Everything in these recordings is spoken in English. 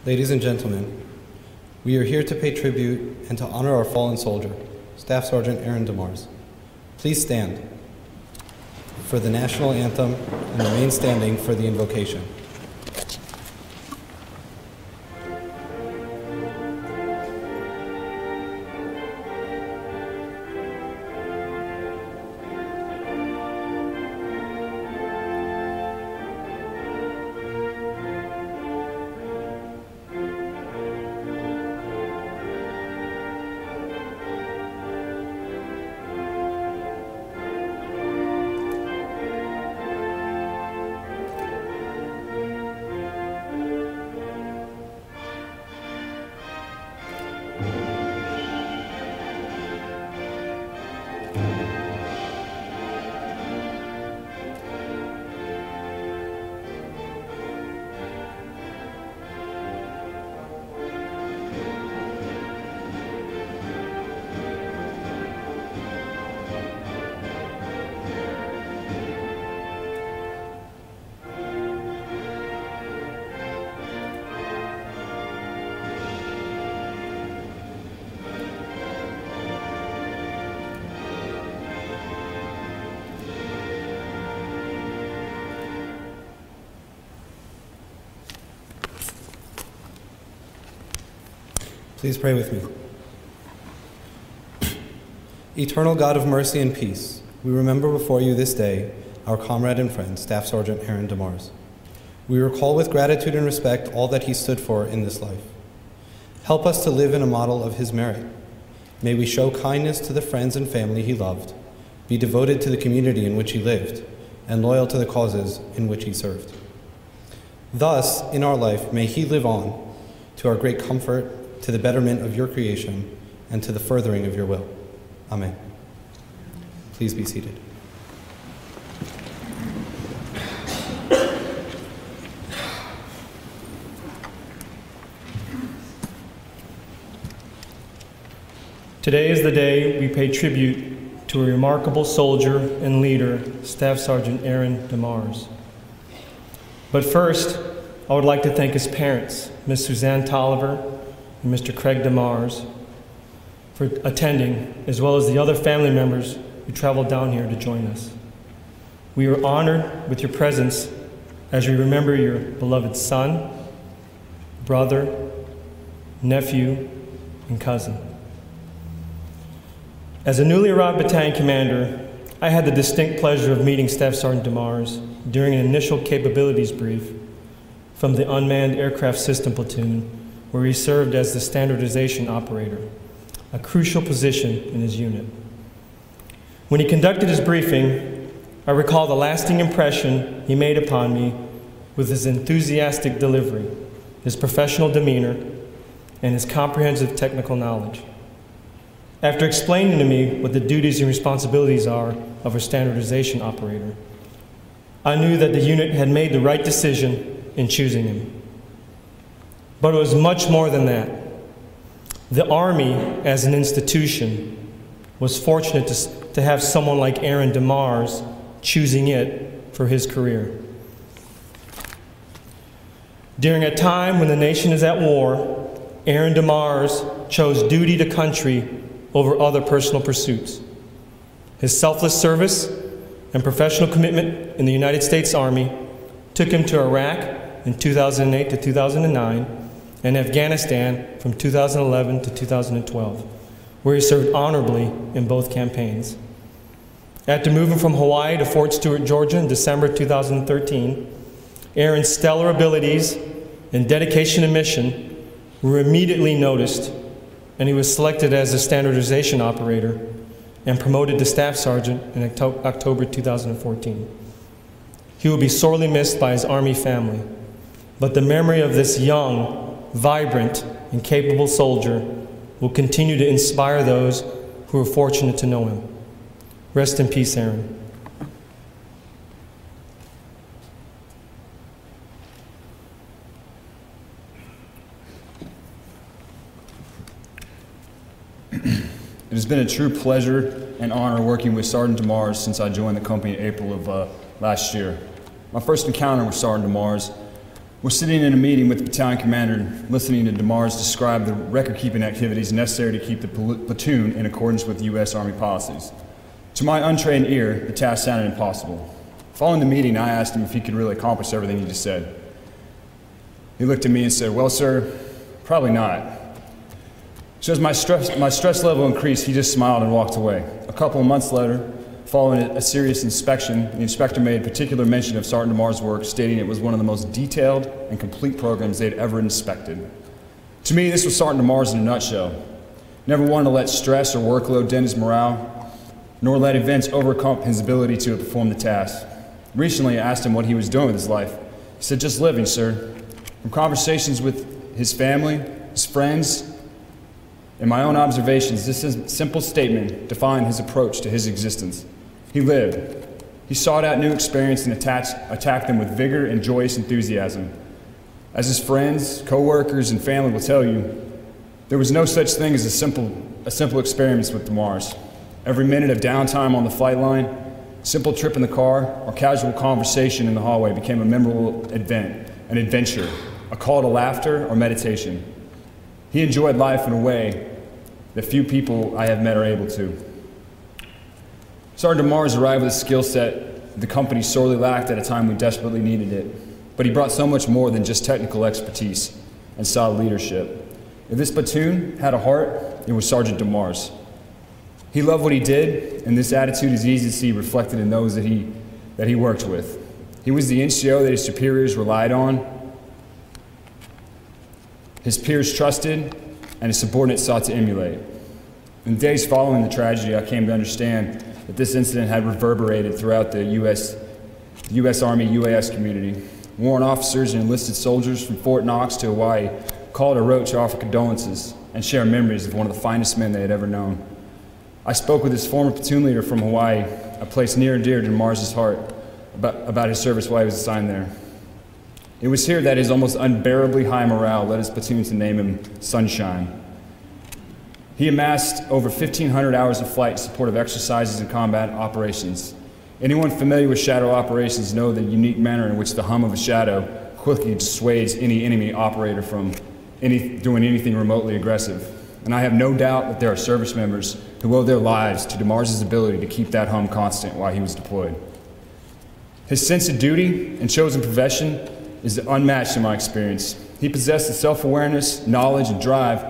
Ladies and gentlemen, we are here to pay tribute and to honor our fallen soldier, Staff Sergeant Aaron DeMars. Please stand for the national anthem and remain standing for the invocation. Please pray with me. Eternal God of mercy and peace, we remember before you this day our comrade and friend, Staff Sergeant Aaron DeMars. We recall with gratitude and respect all that he stood for in this life. Help us to live in a model of his merit. May we show kindness to the friends and family he loved, be devoted to the community in which he lived, and loyal to the causes in which he served. Thus, in our life, may he live on to our great comfort, to the betterment of your creation, and to the furthering of your will. Amen. Please be seated. Today is the day we pay tribute to a remarkable soldier and leader, Staff Sergeant Aaron DeMars. But first, I would like to thank his parents, Ms. Suzanne Tolliver and Mr. Craig DeMars, for attending, as well as the other family members who traveled down here to join us. We are honored with your presence as we remember your beloved son, brother, nephew, and cousin. As a newly arrived battalion commander, I had the distinct pleasure of meeting Staff Sergeant DeMars during an initial capabilities brief from the Unmanned Aircraft System Platoon, where he served as the standardization operator, a crucial position in his unit. When he conducted his briefing, I recall the lasting impression he made upon me with his enthusiastic delivery, his professional demeanor, and his comprehensive technical knowledge. After explaining to me what the duties and responsibilities are of a standardization operator, I knew that the unit had made the right decision in choosing him. But it was much more than that. The Army, as an institution, was fortunate to have someone like Aaron DeMars choosing it for his career. During a time when the nation is at war, Aaron DeMars chose duty to country over other personal pursuits. His selfless service and professional commitment in the United States Army took him to Iraq in 2008 to 2009, and Afghanistan from 2011 to 2012, where he served honorably in both campaigns. After moving from Hawaii to Fort Stewart, Georgia in December 2013, Aaron's stellar abilities and dedication to mission were immediately noticed, and he was selected as a standardization operator and promoted to Staff Sergeant in October 2014. He will be sorely missed by his Army family, but the memory of this young, vibrant, and capable soldier will continue to inspire those who are fortunate to know him. Rest in peace, Aaron. It has been a true pleasure and honor working with Sergeant DeMars since I joined the company in April of last year. My first encounter with Sergeant DeMars We're sitting in a meeting with the battalion commander, listening to DeMars describe the record-keeping activities necessary to keep the platoon in accordance with U.S. Army policies. To my untrained ear, the task sounded impossible. Following the meeting, I asked him if he could really accomplish everything he just said. He looked at me and said, "Well, sir, probably not." So as my stress level increased, he just smiled and walked away. A couple of months later, following a serious inspection, the inspector made particular mention of Sergeant DeMars' work, stating it was one of the most detailed and complete programs they'd ever inspected. To me, this was Sergeant DeMars in a nutshell. Never wanted to let stress or workload dent his morale, nor let events overcome his ability to perform the task. Recently, I asked him what he was doing with his life. He said, "Just living, sir." From conversations with his family, his friends, and my own observations, this simple statement defined his approach to his existence. He lived. He sought out new experience and attacked them with vigor and joyous enthusiasm. As his friends, co-workers, and family will tell you, there was no such thing as a simple experience with DeMars. Every minute of downtime on the flight line, simple trip in the car, or casual conversation in the hallway became a memorable event, an adventure, a call to laughter or meditation. He enjoyed life in a way that few people I have met are able to. Sergeant DeMars arrived with a skill set the company sorely lacked at a time we desperately needed it, but he brought so much more than just technical expertise and solid leadership. If this platoon had a heart, it was Sergeant DeMars. He loved what he did, and this attitude is easy to see reflected in those that he worked with. He was the NCO that his superiors relied on, his peers trusted, and his subordinates sought to emulate. In the days following the tragedy, I came to understand that this incident had reverberated throughout the U.S. Army UAS community. Warrant officers and enlisted soldiers from Fort Knox to Hawaii called or wrote to offer condolences and share memories of one of the finest men they had ever known. I spoke with his former platoon leader from Hawaii, a place near and dear to DeMars' heart, about his service while he was assigned there. It was here that his almost unbearably high morale led his platoon to name him Sunshine. He amassed over 1,500 hours of flight in support of exercises and combat operations. Anyone familiar with shadow operations know the unique manner in which the hum of a shadow quickly dissuades any enemy operator from doing anything remotely aggressive. And I have no doubt that there are service members who owe their lives to DeMars' ability to keep that hum constant while he was deployed. His sense of duty and chosen profession is unmatched in my experience. He possessed the self-awareness, knowledge, and drive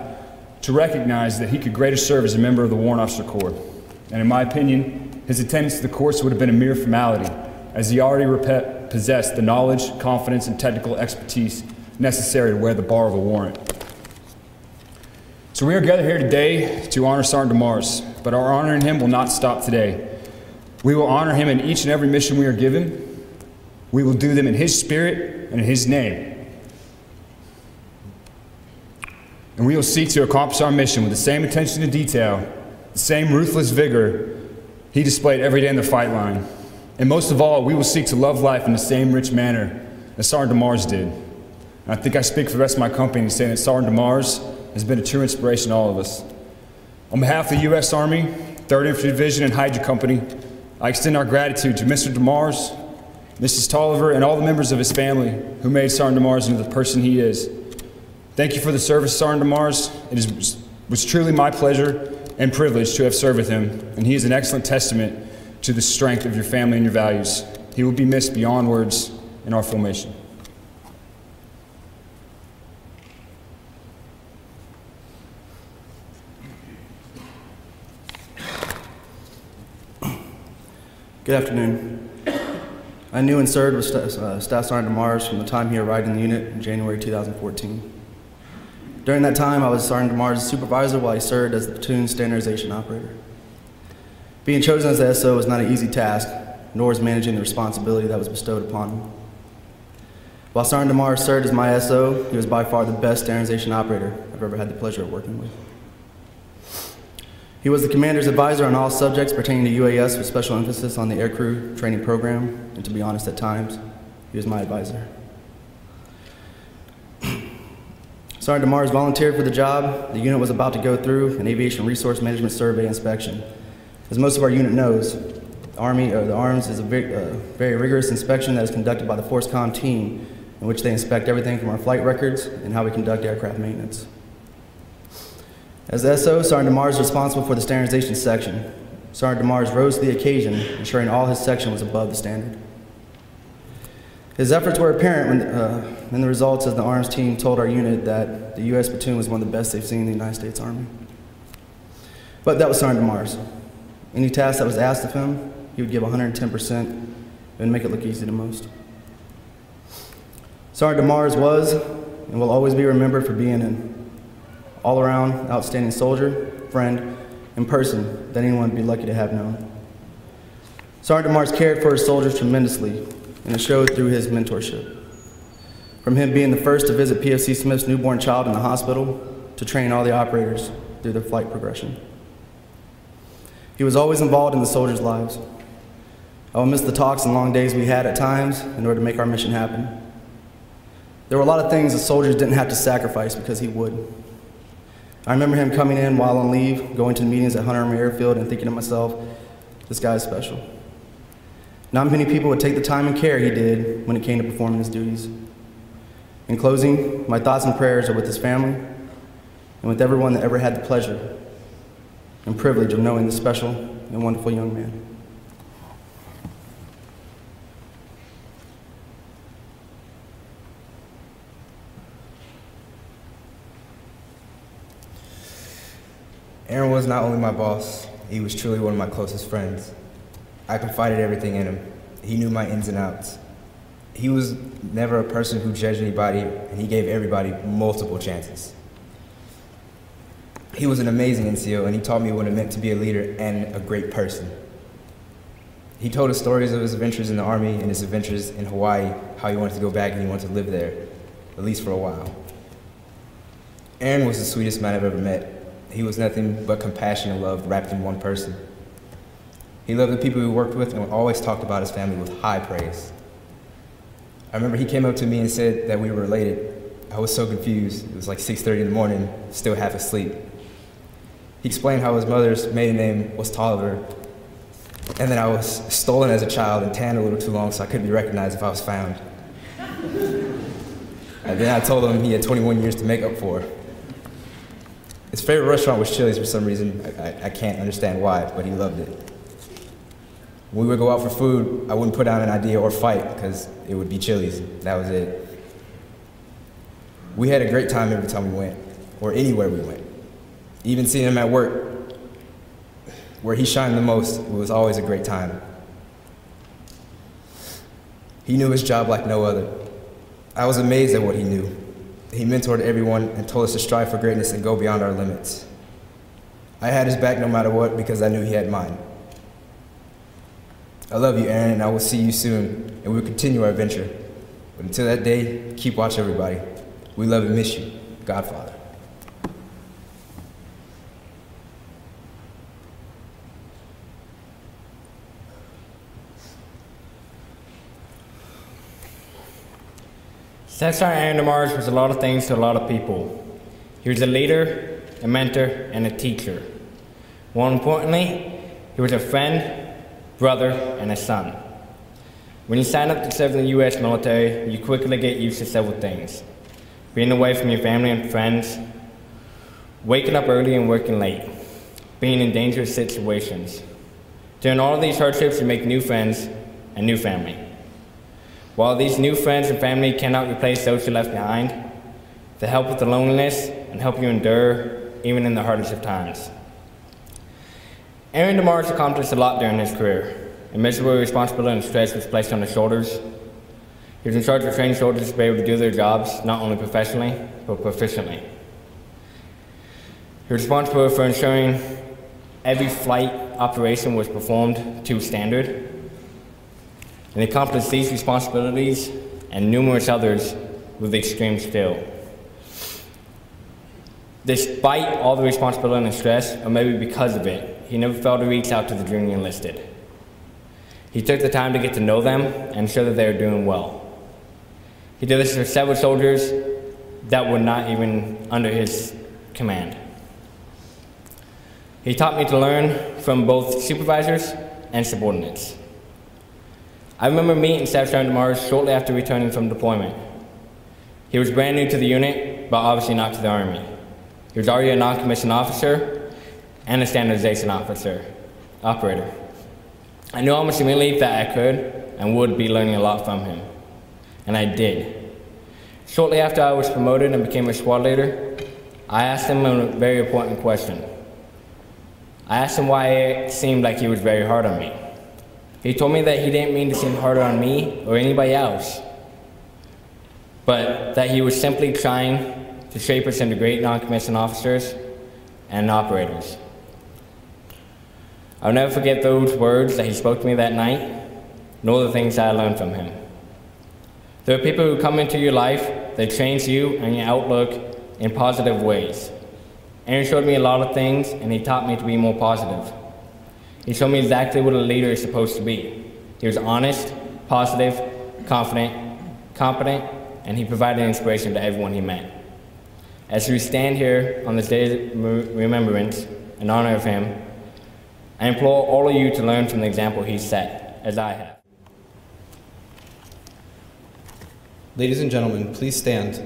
to recognize that he could greater serve as a member of the Warrant Officer Corps. And in my opinion, his attendance to the course would have been a mere formality, as he already possessed the knowledge, confidence, and technical expertise necessary to wear the bar of a warrant. So we are gathered here today to honor Sergeant DeMars, but our honor in him will not stop today. We will honor him in each and every mission we are given. We will do them in his spirit and in his name. And we will seek to accomplish our mission with the same attention to detail, the same ruthless vigor he displayed every day in the fight line. And most of all, we will seek to love life in the same rich manner as Sergeant DeMars did. And I think I speak for the rest of my company in saying that Sergeant DeMars has been a true inspiration to all of us. On behalf of the U.S. Army, 3rd Infantry Division, and Hydra Company, I extend our gratitude to Mr. DeMars, Mrs. Tolliver, and all the members of his family who made Sergeant DeMars into the person he is. Thank you for the service, Sergeant DeMars. It was truly my pleasure and privilege to have served with him, and he is an excellent testament to the strength of your family and your values. He will be missed beyond words in our formation. Good afternoon. I knew and served with Staff Sergeant DeMars from the time he arrived in the unit in January 2014. During that time, I was Sergeant DeMars' supervisor while he served as the platoon standardization operator. Being chosen as the SO was not an easy task, nor was managing the responsibility that was bestowed upon him. While Sergeant DeMars served as my SO, he was by far the best standardization operator I've ever had the pleasure of working with. He was the commander's advisor on all subjects pertaining to UAS with special emphasis on the aircrew training program, and to be honest, at times, he was my advisor. Sergeant DeMars volunteered for the job the unit was about to go through, an aviation resource management survey inspection. As most of our unit knows, the ARMS is a very rigorous inspection that is conducted by the FORCECOM team in which they inspect everything from our flight records and how we conduct aircraft maintenance. As the SO, Sergeant DeMars is responsible for the standardization section. Sergeant DeMars rose to the occasion, ensuring all his section was above the standard. His efforts were apparent in the results as the arms team told our unit that the U.S. platoon was one of the best they've seen in the United States Army. But that was Sergeant DeMars. Any task that was asked of him, he would give 110% and make it look easy to most. Sergeant DeMars was and will always be remembered for being an all-around outstanding soldier, friend, and person that anyone would be lucky to have known. Sergeant DeMars cared for his soldiers tremendously, and it showed through his mentorship. From him being the first to visit PFC Smith's newborn child in the hospital, to train all the operators through their flight progression. He was always involved in the soldiers' lives. I will miss the talks and long days we had at times in order to make our mission happen. There were a lot of things the soldiers didn't have to sacrifice because he would. I remember him coming in while on leave, going to the meetings at Hunter Army Airfield and thinking to myself, this guy's special. Not many people would take the time and care he did when it came to performing his duties. In closing, my thoughts and prayers are with his family and with everyone that ever had the pleasure and privilege of knowing this special and wonderful young man. Aaron was not only my boss, he was truly one of my closest friends. I confided everything in him. He knew my ins and outs. He was never a person who judged anybody, and he gave everybody multiple chances. He was an amazing NCO, and he taught me what it meant to be a leader and a great person. He told us stories of his adventures in the Army and his adventures in Hawaii, how he wanted to go back and he wanted to live there, at least for a while. Aaron was the sweetest man I've ever met. He was nothing but compassion and love wrapped in one person. He loved the people he worked with and always talked about his family with high praise. I remember he came up to me and said that we were related. I was so confused. It was like 6:30 in the morning, still half asleep. He explained how his mother's maiden name was Tolliver, and that I was stolen as a child and tanned a little too long so I couldn't be recognized if I was found. And then I told him he had 21 years to make up for. His favorite restaurant was Chili's for some reason. I can't understand why, but he loved it. When we would go out for food, I wouldn't put out an idea or fight because it would be Chili's. That was it. We had a great time every time we went, or anywhere we went. Even seeing him at work, where he shined the most, it was always a great time. He knew his job like no other. I was amazed at what he knew. He mentored everyone and told us to strive for greatness and go beyond our limits. I had his back no matter what because I knew he had mine. I love you, Aaron, and I will see you soon, and we will continue our adventure. But until that day, keep watch, everybody. We love and miss you, Godfather. Staff Sergeant Aaron DeMars was a lot of things to a lot of people. He was a leader, a mentor, and a teacher. More importantly, he was a friend, brother, and a son. When you sign up to serve in the U.S. military, you quickly get used to several things. Being away from your family and friends, waking up early and working late, being in dangerous situations. During all of these hardships, you make new friends and new family. While these new friends and family cannot replace those you left behind, they help with the loneliness and help you endure even in the hardest of times. Aaron DeMars accomplished a lot during his career. Immeasurable responsibility and stress was placed on his shoulders. He was in charge of training soldiers to be able to do their jobs, not only professionally, but proficiently. He was responsible for ensuring every flight operation was performed to standard. And he accomplished these responsibilities and numerous others with extreme skill. Despite all the responsibility and stress, or maybe because of it, he never failed to reach out to the junior enlisted. He took the time to get to know them and ensure that they were doing well. He did this for several soldiers that were not even under his command. He taught me to learn from both supervisors and subordinates. I remember meeting Staff Sergeant DeMars shortly after returning from deployment. He was brand new to the unit, but obviously not to the Army. He was already a non-commissioned officer and a standardization operator. I knew almost immediately that I could and would be learning a lot from him, and I did. Shortly after I was promoted and became a squad leader, I asked him a very important question. I asked him why it seemed like he was very hard on me. He told me that he didn't mean to seem harder on me or anybody else, but that he was simply trying to shape us into great non-commissioned officers and operators. I'll never forget those words that he spoke to me that night, nor the things that I learned from him. There are people who come into your life that change you and your outlook in positive ways. Aaron showed me a lot of things, and he taught me to be more positive. He showed me exactly what a leader is supposed to be. He was honest, positive, confident, competent, and he provided inspiration to everyone he met. As we stand here on this day of remembrance in honor of him, I implore all of you to learn from the example he set, as I have. Ladies and gentlemen, please stand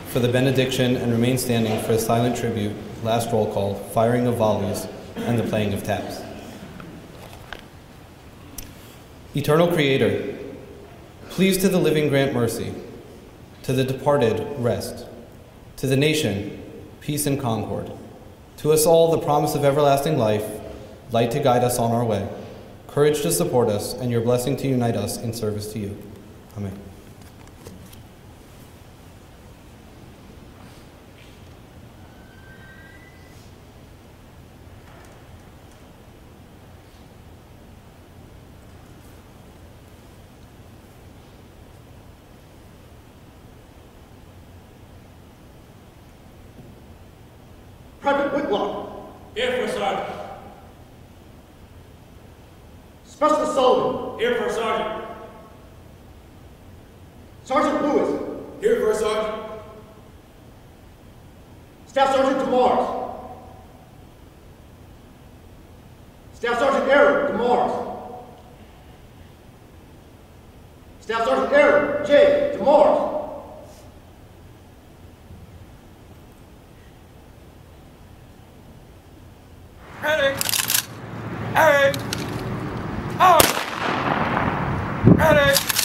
for the benediction and remain standing for a silent tribute, last roll call, firing of volleys, and the playing of taps. Eternal Creator, please to the living grant mercy, to the departed rest, to the nation peace and concord, to us all the promise of everlasting life, light to guide us on our way, courage to support us, and your blessing to unite us in service to you. Amen. Private Whitlock. Here for Sergeant. Specialist Sullivan. Here for Sergeant. Sergeant Lewis. Here for Sergeant. Staff Sergeant DeMars. Staff Sergeant Aaron DeMars. Staff Sergeant Aaron J. DeMars. Ready! Ready! Out! Ready!